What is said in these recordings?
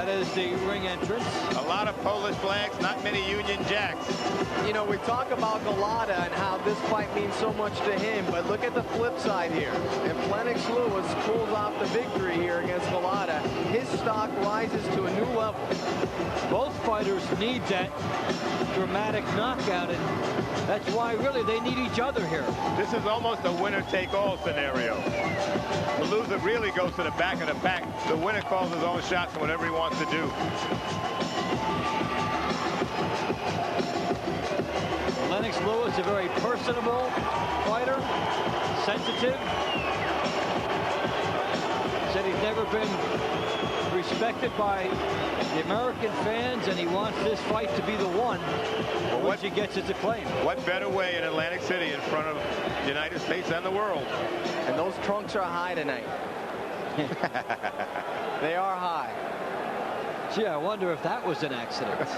That is the ring entrance. A lot of Polish flags, not many Union Jacks. You know, we talk about Golota and how this fight means so much to him, but look at the flip side here. If Lennox Lewis pulls off the victory here against Golota, his stock rises to a new level. Both fighters need that dramatic knockout, and that's why really they need each other here. This is almost a winner-take-all scenario. The loser really goes to the back of the pack. The winner calls his own shots and whatever he wants to do. Lennox Lewis, a very personable fighter, sensitive. Said he's never been respected by the American fans, and he wants this fight to be the one once he gets his acclaim. What better way in Atlantic City in front of the United States and the world? And those trunks are high tonight. They are high. Gee, I wonder if that was an accident.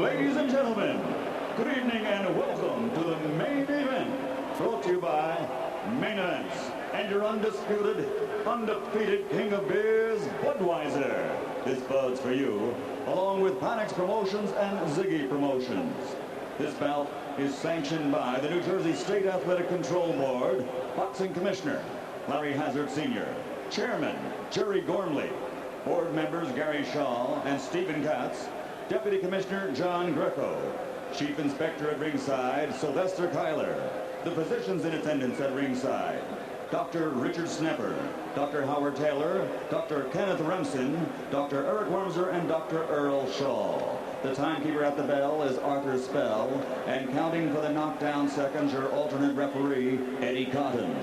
Ladies and gentlemen, good evening and welcome to the main event, brought to you by Main Events and your undisputed, undefeated king of beers, Budweiser. This Bud's for you, along with Panax Promotions and Ziggy Promotions. This bout is sanctioned by the New Jersey State Athletic Control Board, Boxing Commissioner Larry Hazard Sr., Chairman Jerry Gormley, Board members Gary Shaw and Stephen Katz, Deputy Commissioner John Greco, Chief Inspector at ringside Sylvester Kyler, the physicians in attendance at ringside Dr. Richard Snepper, Dr. Howard Taylor, Dr. Kenneth Remsen, Dr. Eric Wormser, and Dr. Earl Shaw. The timekeeper at the bell is Arthur Spell, and counting for the knockdown seconds, your alternate referee, Eddie Cotton.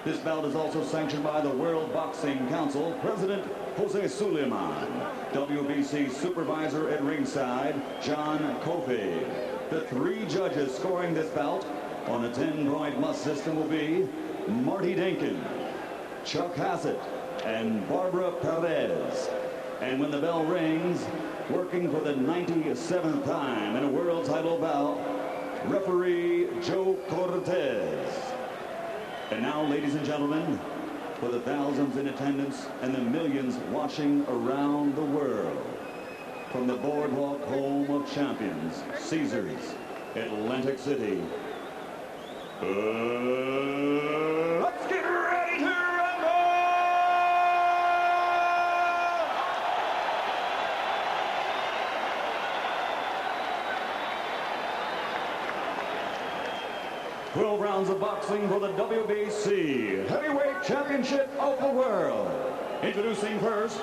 This bout is also sanctioned by the World Boxing Council, President Jose Suleiman, WBC Supervisor at ringside, John Kofi. The three judges scoring this bout on a 10-point must system will be Marty Denkin, Chuck Hassett, and Barbara Perez. And when the bell rings, working for the 97th time in a world title bout, referee Joe Cortez. And now, ladies and gentlemen, for the thousands in attendance and the millions watching around the world, from the Boardwalk home of champions, Caesars, Atlantic City, let's get ready to rumble! 12 rounds of boxing for the WBC Heavyweight Championship of the World. Introducing first,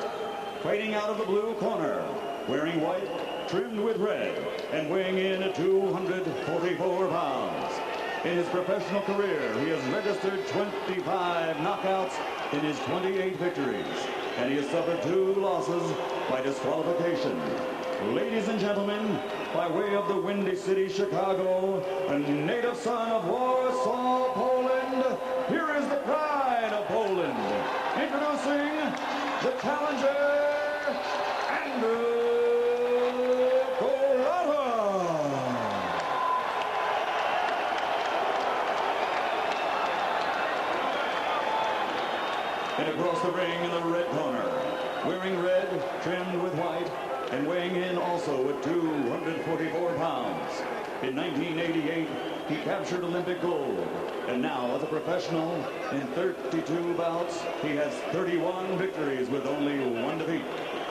fighting out of the blue corner, wearing white, trimmed with red, and weighing in at 244 pounds. In his professional career, he has registered 25 knockouts in his 28 victories, and he has suffered 2 losses by disqualification. Ladies and gentlemen, by way of the Windy City, Chicago, a native son of Warsaw, Poland, here is the pride of Poland, introducing the challenger, Andrew Golota. And across the ring in the red corner, wearing red, trimmed with white, and weighing in also at 244 pounds. In 1988, he captured Olympic gold. And now, as a professional, in 32 bouts, he has 31 victories with only 1 defeat.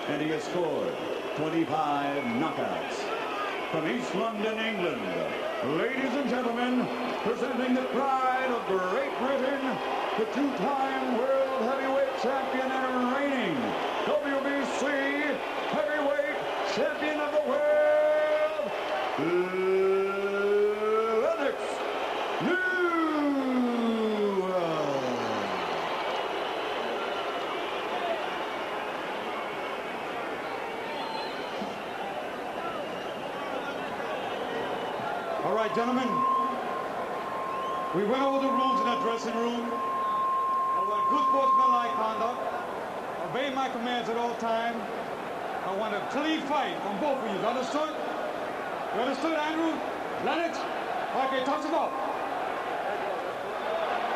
And he has scored 25 knockouts. From East London, England, ladies and gentlemen, presenting the pride of Great Britain, the 2-time world heavyweight champion and reigning WBC heavyweight champion of the world, Lennox Lewis. All right, gentlemen, we went over the rules in that dressing room. I want good sportsmanlike conduct, obey my commands at all times, I want a clean fight from both of you. Understood? You understood, Andrew? Lennox? Okay, toss it up.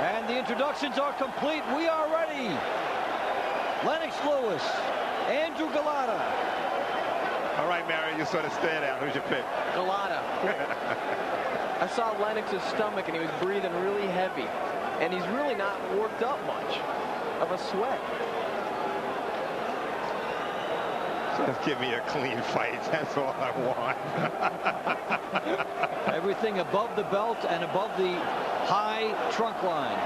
And the introductions are complete. We are ready. Lennox Lewis, Andrew Golota. All right, Mary, you sort of stand out. Who's your pick? Golota. I saw Lennox's stomach, and he was breathing really heavy. And he's really not worked up much of a sweat. Just give me a clean fight. That's all I want. Everything above the belt and above the high trunk line.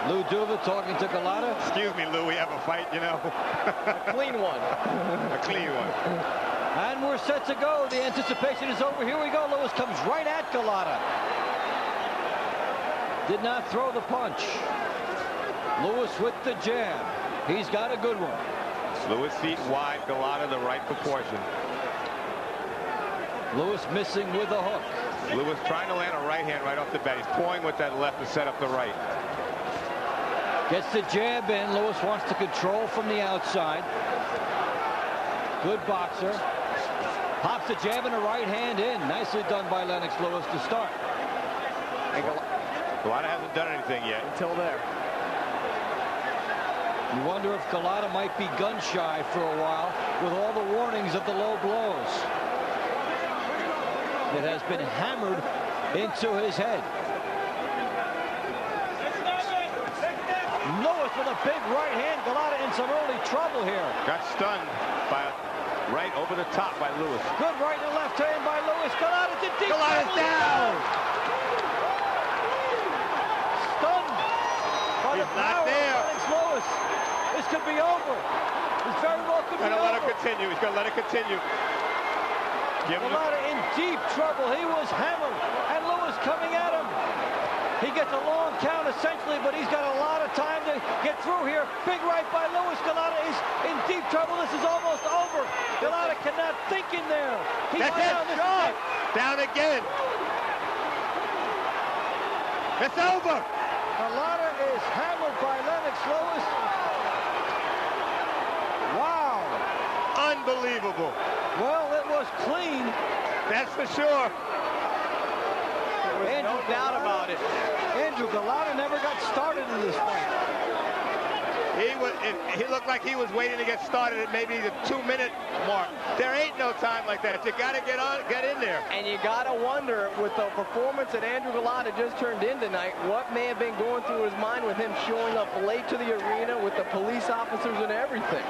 Lou Duva talking to Golota. Excuse me, Lou, we have a fight, you know. A clean one. A clean one. And we're set to go. The anticipation is over. Here we go. Lewis comes right at Golota. Did not throw the punch. Lewis with the jab. He's got a good one. Lewis feet wide, Golota the right proportion. Lewis missing with a hook. Lewis trying to land a right hand right off the bat. He's pulling with that left to set up the right. Gets the jab in. Lewis wants to control from the outside. Good boxer. Pops the jab and a right hand in. Nicely done by Lennox Lewis to start. Golota hasn't done anything yet. Until there. You wonder if Golota might be gun shy for a while with all the warnings of the low blows. It has been hammered into his head. Lewis with a big right hand. Golota in some early trouble here. Got stunned by right over the top by Lewis. Good right and left hand by Lewis. Golota's in deep Golota's trouble. down. Stunned by the He's not power there. of Lennox Lewis. This could be over. This very well could be He's gonna let it over. continue. He's gonna let it continue. Give him Golota in deep trouble. He was hammered, and Lewis coming at him. He gets a long count essentially, but he's got a lot of time to get through here. Big right by Lewis. Golota is in deep trouble. This is almost over. Golota cannot think in there. He's That's down. it. This is it. Down again. It's over. Golota is hammered by Lennox Lewis. Wow. Unbelievable. Well, it was clean. That's for sure. There was no doubt about it. Andrew Golota never got started in this fight. He looked like he was waiting to get started at maybe the 2-minute mark. There ain't no time like that. You got to get in there. And you got to wonder, with the performance that Andrew Golota just turned in tonight, what may have been going through his mind with him showing up late to the arena with the police officers and everything.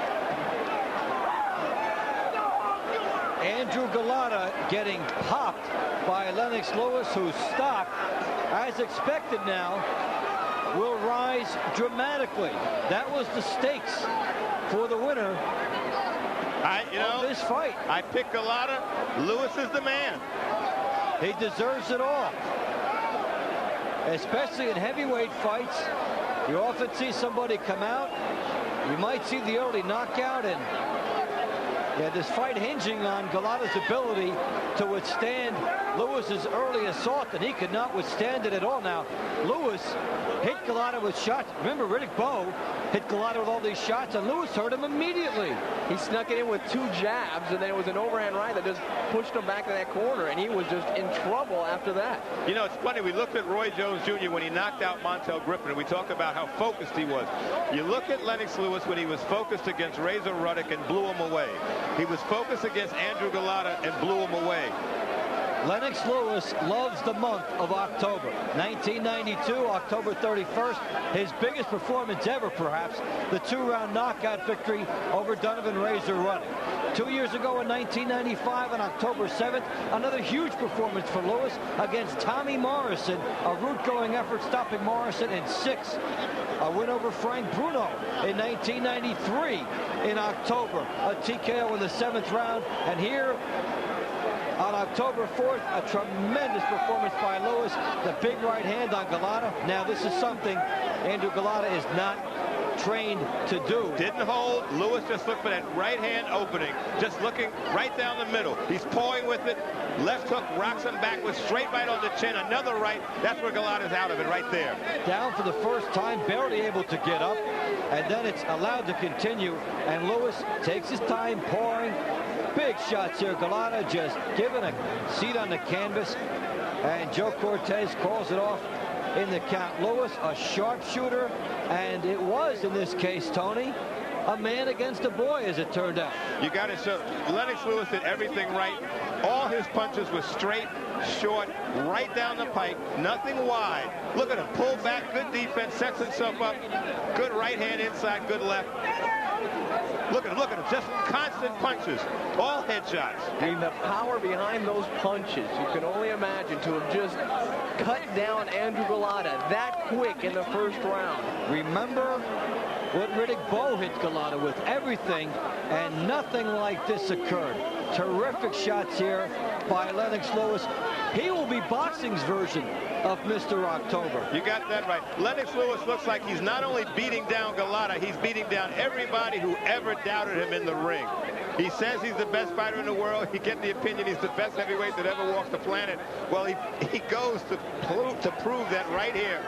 Andrew Golota getting popped by Lennox Lewis, whose stock, as expected now, will rise dramatically. That was the stakes for the winner of this fight. I picked Golota. Lewis is the man. He deserves it all. Especially in heavyweight fights, you often see somebody come out. You might see the early knockout, and yeah, this fight hinging on Golota's ability to withstand Lewis's early assault, and he could not withstand it at all. Now, Lewis hit Golota with shots. Remember, Riddick Bowe hit Golota with all these shots, and Lewis hurt him immediately. He snuck it in with 2 jabs, and then it was an overhand right that just pushed him back to that corner, and he was just in trouble after that. You know, it's funny. We looked at Roy Jones Jr. when he knocked out Montel Griffin, and we talk about how focused he was. You look at Lennox Lewis when he was focused against Razor Ruddock and blew him away. He was focused against Andrew Golota and blew him away. Lennox Lewis loves the month of October. 1992, October 31st, his biggest performance ever, perhaps, the 2-round knockout victory over Donovan Razor Ruddock. 2 years ago in 1995, on October 7th, another huge performance for Lewis against Tommy Morrison, a route-going effort stopping Morrison in 6. A win over Frank Bruno in 1993 in October, a TKO in the 7th round, and here on October 4th, a tremendous performance by Lewis. The big right hand on Golota. Now, this is something Andrew Golota is not trained to do. Didn't hold. Lewis just looked for that right hand opening, just looking right down the middle. He's pawing with it. Left hook rocks him back with straight right on the chin. Another right. That's where Golota's out of it right there. Down for the first time, barely able to get up. and then it's allowed to continue, and Lewis takes his time pouring. Big shots here. Golota just given a seat on the canvas, and Joe Cortez calls it off in the count. Lewis, a sharpshooter, and it was, in this case, Tony, a man against a boy, as it turned out. You got to show Lennox Lewis did everything right. All his punches were straight, short, right down the pipe, nothing wide. Look at him, pull back, good defense, sets himself up. Good right hand inside, good left. Look at him, just constant punches, all headshots. I mean, the power behind those punches, you can only imagine, to have just cut down Andrew Golota that quick in the first round. Remember what Riddick Bowe hit Golota with, everything, and nothing like this occurred. Terrific shots here by Lennox Lewis. He will be boxing's version of Mr. October. You got that right. Lennox Lewis looks like he's not only beating down Golota, he's beating down everybody who ever doubted him in the ring. He says he's the best fighter in the world. He gets the opinion he's the best heavyweight that ever walked the planet. Well, he goes to prove that right here.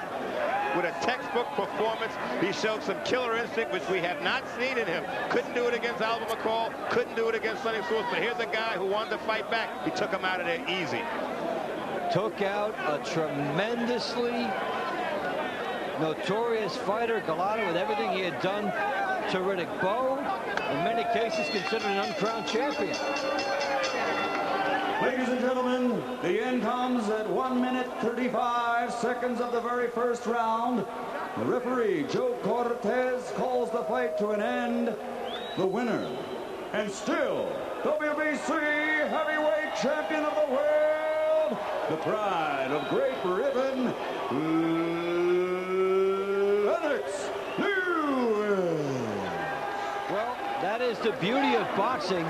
With a textbook performance, he showed some killer instinct, which we have not seen in him. Couldn't do it against Alvin McCall, couldn't do it against Lennox Lewis, but here's a guy who wanted to fight back. He took him out of there easy. Took out a tremendously notorious fighter, Golota, with everything he had done to Riddick Bowe. In many cases, considered an uncrowned champion. Ladies and gentlemen, the end comes at 1 minute 35 seconds of the very first round. The referee, Joe Cortez, calls the fight to an end. The winner, and still WBC heavyweight champion of the world, the pride of Great Britain, Lennox Lewis. Well, that is the beauty of boxing.